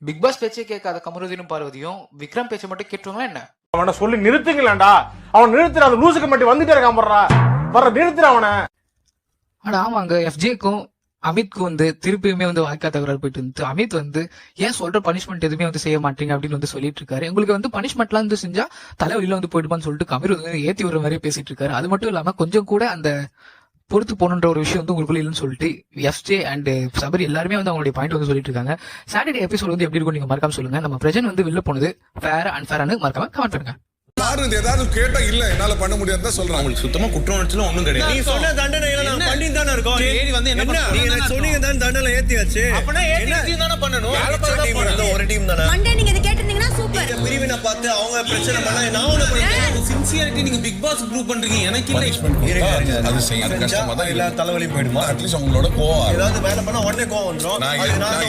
Big pass பேச்சே கேட்காத கமருதீனும் பார்வதியும் விக்ரம் பேச்சை மட்டும் கேட்டுவாங்களா என்ன? அவனை சொல்லி நிறுத்துங்களேன்டா. அவன் நிறுத்துற அந்த லூசுக்கு மட்டும் வந்துட்டே இருக்கான் வர நிறுத்துற அவனை. ஆனா ஆமாங்க, எஃப்ஜேக்கும் அமித்க்கு திருப்பியுமே வாய்க்கா தகராறு போயிட்டு இருந்து அமித் ஏன் சொல்ற பனிஷ்மெண்ட் எதுவுமே செய்ய மாட்டீங்க அப்படின்னு சொல்லிட்டு இருக்காரு. உங்களுக்கு பனிஷ்மெண்ட்லாம் செஞ்சா தலைவலியில போயிடுமான்னு சொல்லிட்டு கமீர் ஏத்தி வர மாதிரியே பேசிட்டு இருக்காரு. அது மட்டும் இல்லாம கொஞ்சம் கூட அந்த பொறுத்து போகணுன்ற ஒரு விஷயம் உங்களுக்குள்ள இல்லைன்னு சொல்லிட்டு எஃப்ஜே அண்ட் சபரி எல்லாருமே அவங்களுடைய பாயிண்ட் சொல்லிட்டு இருக்காங்க. சாட்டர்டே எபிசோட் எப்படி இருக்கும் நீங்க மறக்காம சொல்லுங்க. நம்ம பிரஜன் வெளில போனது ஃபேர் அண்ட் ஃபேரானு மறக்காம கமெண்ட் பண்ணுங்க. ஏதாவது கேட்டா இல்ல என்னால பண்ண முடியாது தான் சொல்றாங்க. உங்களுக்கு சுத்தமா குற்ற உணர்ச்சில ஒண்ணும் கிடையாது. நீ சொன்ன தண்டனை நான் பண்ணி தான இருக்கோம். ஏறி என்ன நீங்க சொன்னீங்க தான் தண்டனை ஏத்தியாச்சு. அப்பனா ஏத்தி தான பண்ணனும். ஒரு டீம் தான. மண்டே நீங்க இத கேட்டிருந்தீங்கன்னா சூப்பர். இந்த பிரிவினை பார்த்து அவங்க பிரச்சனை பண்ணா நான் ஒண்ணு பண்ணிட்டேன். சின்சியாரிட்டி நீங்க பிக் பாஸ் ப்ரூவ் பண்றீங்க. எனக்கு இல்ல அது செய்யறது கஷ்டமா தான். எல்லா தலைவலி போய்டுமா. அட்லீஸ்ட் அவங்களோட கோவம். ஏதாவது வேலை பண்ணா உடனே கோவம் வந்துரும். நான்